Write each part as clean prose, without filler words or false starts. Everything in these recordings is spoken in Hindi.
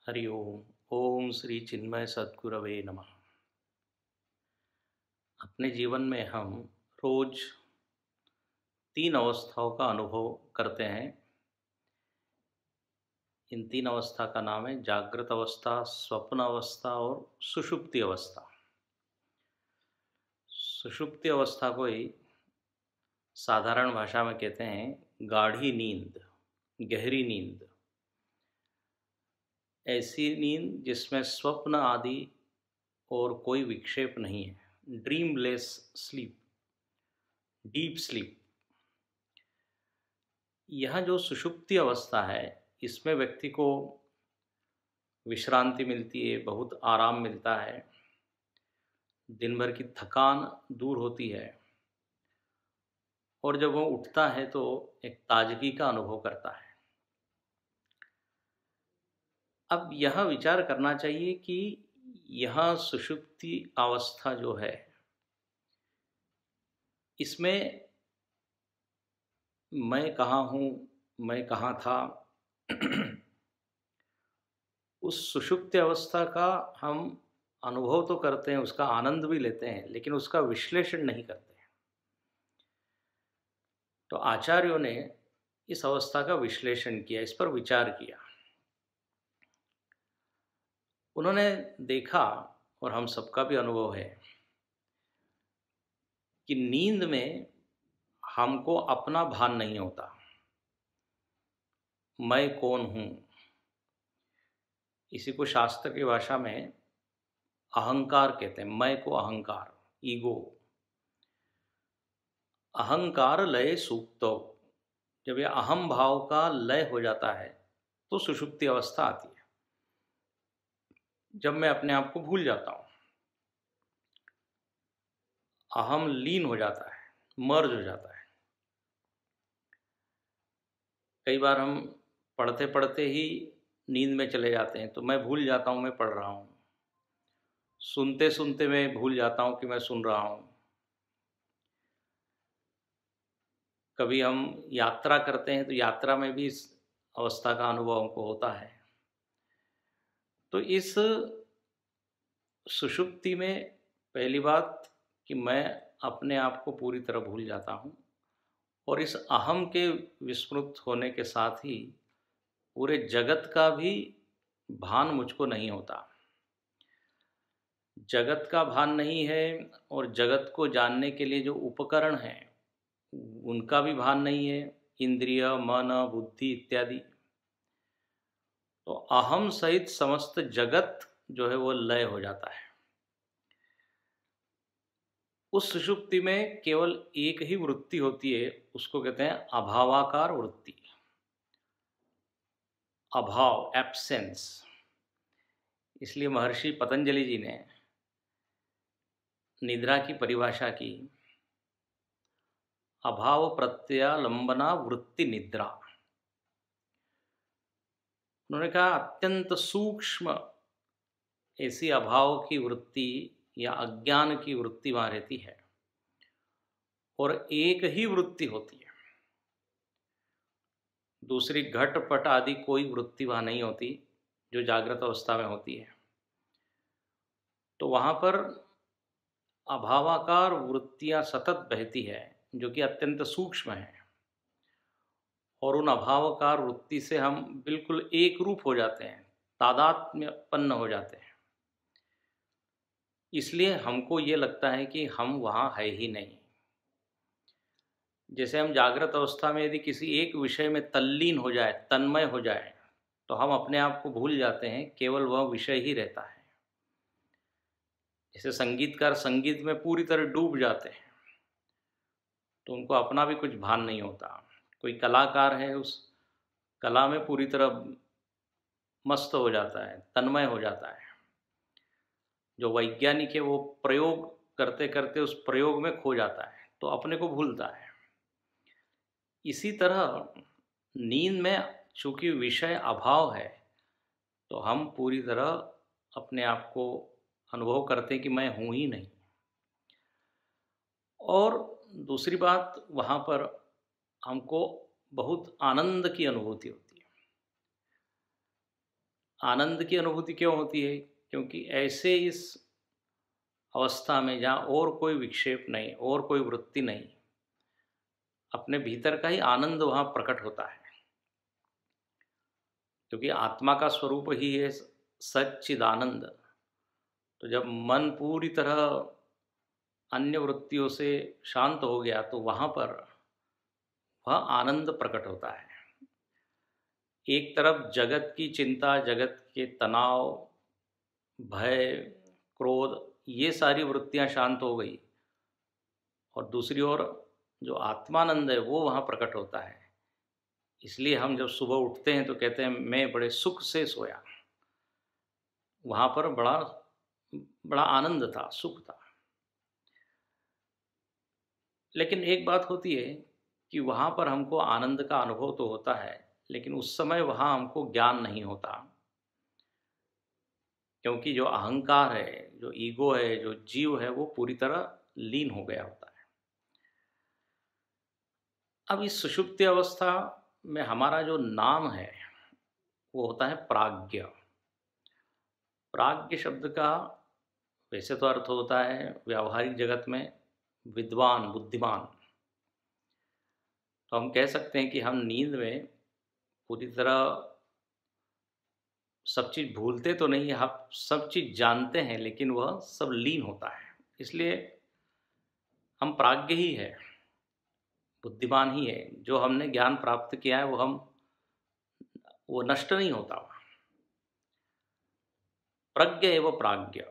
हरि ओम। ओम श्री चिन्मय सद्गुरवे नमः। अपने जीवन में हम रोज तीन अवस्थाओं का अनुभव करते हैं। इन तीन अवस्था का नाम है जागृत अवस्था, स्वप्न अवस्था और सुषुप्ति अवस्था। सुषुप्ति अवस्था को ही साधारण भाषा में कहते हैं गाढ़ी नींद, गहरी नींद। ऐसी नींद जिसमें स्वप्न आदि और कोई विक्षेप नहीं है, ड्रीमलेस स्लीप, डीप स्लीप। यह जो सुषुप्ति अवस्था है, इसमें व्यक्ति को विश्रांति मिलती है, बहुत आराम मिलता है, दिन भर की थकान दूर होती है और जब वो उठता है तो एक ताजगी का अनुभव करता है। अब यह विचार करना चाहिए कि यह सुषुप्ति अवस्था जो है, इसमें मैं कहाँ हूँ, मैं कहाँ था उस सुषुप्ति अवस्था का हम अनुभव तो करते हैं, उसका आनंद भी लेते हैं, लेकिन उसका विश्लेषण नहीं करते हैं। तो आचार्यों ने इस अवस्था का विश्लेषण किया, इस पर विचार किया। उन्होंने देखा, और हम सबका भी अनुभव है, कि नींद में हमको अपना भान नहीं होता। मैं कौन हूँ, इसी को शास्त्र की भाषा में अहंकार कहते हैं। मैं को अहंकार, ईगो। अहंकार लय सुप्तो, जब ये अहम भाव का लय हो जाता है तो सुषुप्ति अवस्था आती है। जब मैं अपने आप को भूल जाता हूँ, अहम लीन हो जाता है, मर्ज हो जाता है। कई बार हम पढ़ते पढ़ते ही नींद में चले जाते हैं, तो मैं भूल जाता हूँ मैं पढ़ रहा हूँ। सुनते सुनते मैं भूल जाता हूँ कि मैं सुन रहा हूँ। कभी हम यात्रा करते हैं तो यात्रा में भी इस अवस्था का अनुभव हमको होता है। तो इस सुषुप्ति में पहली बात कि मैं अपने आप को पूरी तरह भूल जाता हूँ, और इस अहम के विस्मृत होने के साथ ही पूरे जगत का भी भान मुझको नहीं होता। जगत का भान नहीं है, और जगत को जानने के लिए जो उपकरण हैं उनका भी भान नहीं है, इंद्रिय, मन, बुद्धि इत्यादि। तो अहम सहित समस्त जगत जो है वो लय हो जाता है। उस सुषुप्ति में केवल एक ही वृत्ति होती है, उसको कहते हैं अभावाकार वृत्ति। अभाव, एब्सेंस। इसलिए महर्षि पतंजलि जी ने निद्रा की परिभाषा की, अभाव प्रत्यालंबना वृत्ति निद्रा। उन्होंने कहा अत्यंत सूक्ष्म ऐसी अभाव की वृत्ति या अज्ञान की वृत्ति वहाँ रहती है, और एक ही वृत्ति होती है। दूसरी घटपट आदि कोई वृत्ति वहाँ नहीं होती जो जागृत अवस्था में होती है। तो वहाँ पर अभावाकार वृत्तियाँ सतत बहती है, जो कि अत्यंत सूक्ष्म है, और उन अभावाकार वृत्ति से हम बिल्कुल एक रूप हो जाते हैं, तादात्म्यपन्न हो जाते हैं। इसलिए हमको ये लगता है कि हम वहाँ है ही नहीं। जैसे हम जागृत अवस्था में यदि किसी एक विषय में तल्लीन हो जाए, तन्मय हो जाए, तो हम अपने आप को भूल जाते हैं, केवल वह विषय ही रहता है। जैसे संगीतकार संगीत में पूरी तरह डूब जाते हैं, तो उनको अपना भी कुछ भान नहीं होता। कोई कलाकार है, उस कला में पूरी तरह मस्त हो जाता है, तन्मय हो जाता है। जो वैज्ञानिक है वो प्रयोग करते करते उस प्रयोग में खो जाता है, तो अपने को भूलता है। इसी तरह नींद में चूंकि विषय अभाव है, तो हम पूरी तरह अपने आप को अनुभव करते हैं कि मैं हूँ ही नहीं। और दूसरी बात, वहाँ पर हमको बहुत आनंद की अनुभूति होती है। आनंद की अनुभूति क्यों होती है? क्योंकि ऐसे इस अवस्था में जहाँ और कोई विक्षेप नहीं, और कोई वृत्ति नहीं, अपने भीतर का ही आनंद वहाँ प्रकट होता है। क्योंकि आत्मा का स्वरूप ही है सच्चिदानंद। तो जब मन पूरी तरह अन्य वृत्तियों से शांत हो गया तो वहाँ पर वह आनंद प्रकट होता है। एक तरफ जगत की चिंता, जगत के तनाव, भय, क्रोध, ये सारी वृत्तियाँ शांत हो गई, और दूसरी ओर जो आत्मानंद है वो वहाँ प्रकट होता है। इसलिए हम जब सुबह उठते हैं तो कहते हैं मैं बड़े सुख से सोया। वहाँ पर बड़ा बड़ा आनंद था, सुख था। लेकिन एक बात होती है कि वहाँ पर हमको आनंद का अनुभव तो होता है, लेकिन उस समय वहाँ हमको ज्ञान नहीं होता। क्योंकि जो अहंकार है, जो ईगो है, जो जीव है, वो पूरी तरह लीन हो गया होता है। अब इस सुषुप्ति अवस्था में हमारा जो नाम है वो होता है प्राज्ञ। प्राज्ञ शब्द का वैसे तो अर्थ होता है व्यावहारिक जगत में विद्वान, बुद्धिमान। तो हम कह सकते हैं कि हम नींद में पूरी तरह सब चीज़ भूलते तो नहीं, हम सब चीज़ जानते हैं, लेकिन वह सब लीन होता है। इसलिए हम प्राज्ञ ही है, बुद्धिमान ही है। जो हमने ज्ञान प्राप्त किया है वो नष्ट नहीं होता। प्रज्ञ एवं प्राज्ञ,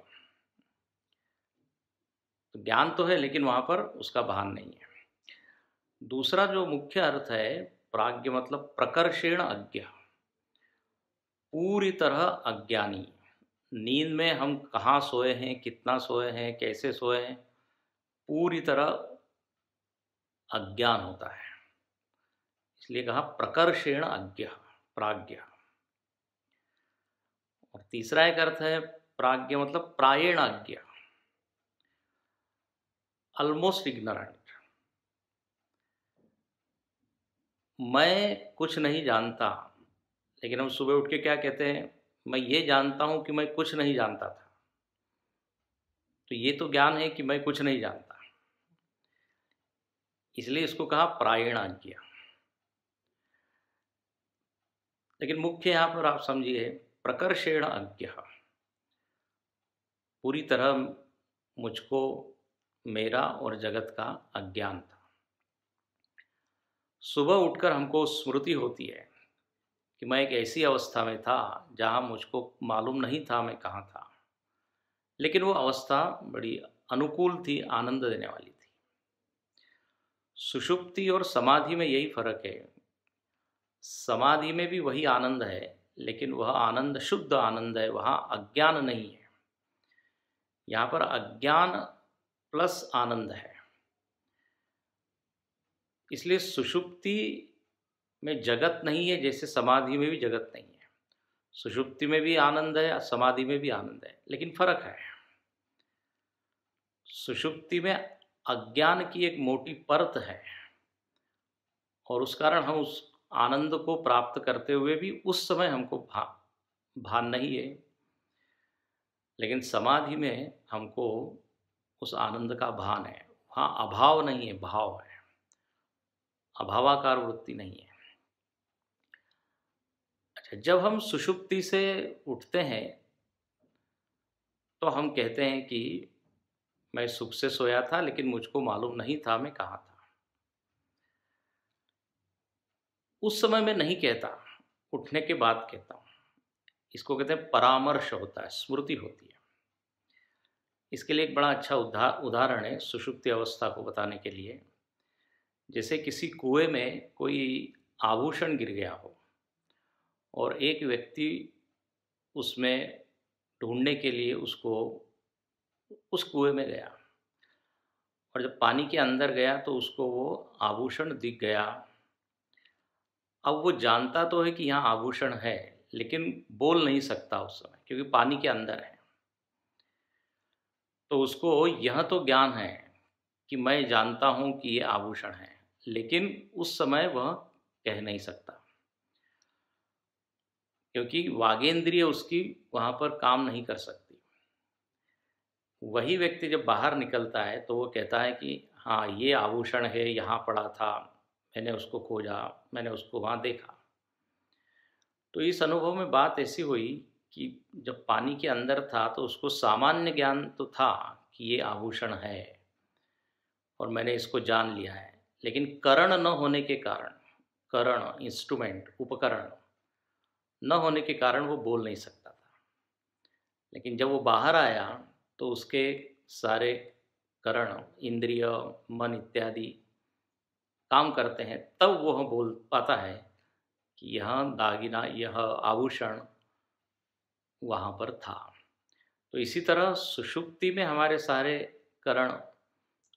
तो ज्ञान तो है लेकिन वहाँ पर उसका भान नहीं है। दूसरा जो मुख्य अर्थ है, प्राज्ञ मतलब प्रकर्षेण अज्ञ, पूरी तरह अज्ञानी। नींद में हम कहाँ सोए हैं, कितना सोए हैं, कैसे सोए हैं, पूरी तरह अज्ञान होता है। इसलिए कहा प्रकर्षेण अज्ञ, प्राज्ञ। और तीसरा एक अर्थ है प्राज्ञ मतलब प्रायेण अज्ञ, ऑलमोस्ट इग्नोरेंट। मैं कुछ नहीं जानता, लेकिन हम सुबह उठ के क्या कहते हैं, मैं ये जानता हूँ कि मैं कुछ नहीं जानता था। तो ये तो ज्ञान है कि मैं कुछ नहीं जानता, इसलिए इसको कहा प्रायेण अज्ञ। लेकिन मुख्य यहाँ पर आप समझिए प्रकर्षेण अज्ञ, पूरी तरह मुझको मेरा और जगत का अज्ञान था। सुबह उठकर हमको स्मृति होती है कि मैं एक ऐसी अवस्था में था जहाँ मुझको मालूम नहीं था मैं कहाँ था, लेकिन वो अवस्था बड़ी अनुकूल थी, आनंद देने वाली थी। सुषुप्ति और समाधि में यही फर्क है। समाधि में भी वही आनंद है, लेकिन वह आनंद शुद्ध आनंद है, वहाँ अज्ञान नहीं है। यहाँ पर अज्ञान प्लस आनंद है। इसलिए सुषुप्ति में जगत नहीं है, जैसे समाधि में भी जगत नहीं है। सुषुप्ति में भी आनंद है, समाधि में भी आनंद है, लेकिन फर्क है। सुषुप्ति में अज्ञान की एक मोटी परत है, और उस कारण हम उस आनंद को प्राप्त करते हुए भी उस समय हमको भान नहीं है। लेकिन समाधि में हमको उस आनंद का भान है। वहाँ अभाव नहीं है, भाव है, अभावाकार वृत्ति नहीं है। अच्छा, जब हम सुषुप्ति से उठते हैं तो हम कहते हैं कि मैं सुख से सोया था, लेकिन मुझको मालूम नहीं था मैं कहाँ था। उस समय मैं नहीं कहता, उठने के बाद कहता हूँ। इसको कहते हैं परामर्श होता है, स्मृति होती है। इसके लिए एक बड़ा अच्छा उदाहरण है सुषुप्ति अवस्था को बताने के लिए। जैसे किसी कुएं में कोई आभूषण गिर गया हो और एक व्यक्ति उसमें ढूंढने के लिए उसको उस कुएं में गया, और जब पानी के अंदर गया तो उसको वो आभूषण दिख गया। अब वो जानता तो है कि यहाँ आभूषण है, लेकिन बोल नहीं सकता उस समय, क्योंकि पानी के अंदर है। तो उसको यह तो ज्ञान है कि मैं जानता हूँ कि ये आभूषण है, लेकिन उस समय वह कह नहीं सकता, क्योंकि वागेंद्रिय उसकी वहाँ पर काम नहीं कर सकती। वही व्यक्ति जब बाहर निकलता है तो वो कहता है कि हाँ, ये आभूषण है, यहाँ पड़ा था, मैंने उसको खोजा, मैंने उसको वहाँ देखा। तो इस अनुभव में बात ऐसी हुई कि जब पानी के अंदर था तो उसको सामान्य ज्ञान तो था कि ये आभूषण है और मैंने इसको जान लिया है, लेकिन करण न होने के कारण, करण इंस्ट्रूमेंट उपकरण न होने के कारण वो बोल नहीं सकता था। लेकिन जब वो बाहर आया तो उसके सारे करण, इंद्रिय, मन इत्यादि काम करते हैं, तब वह बोल पाता है कि यह दागिना, यह आभूषण वहाँ पर था। तो इसी तरह सुषुप्ति में हमारे सारे करण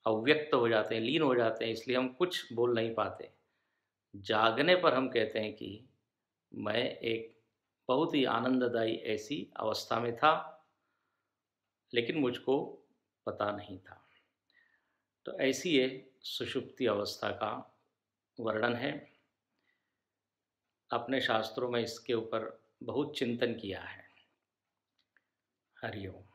अव्यक्त हो जाते हैं, लीन हो जाते हैं, इसलिए हम कुछ बोल नहीं पाते। जागने पर हम कहते हैं कि मैं एक बहुत ही आनंददायी ऐसी अवस्था में था, लेकिन मुझको पता नहीं था। तो ऐसी ये सुषुप्ति अवस्था का वर्णन है। अपने शास्त्रों में इसके ऊपर बहुत चिंतन किया है। हरि ओम।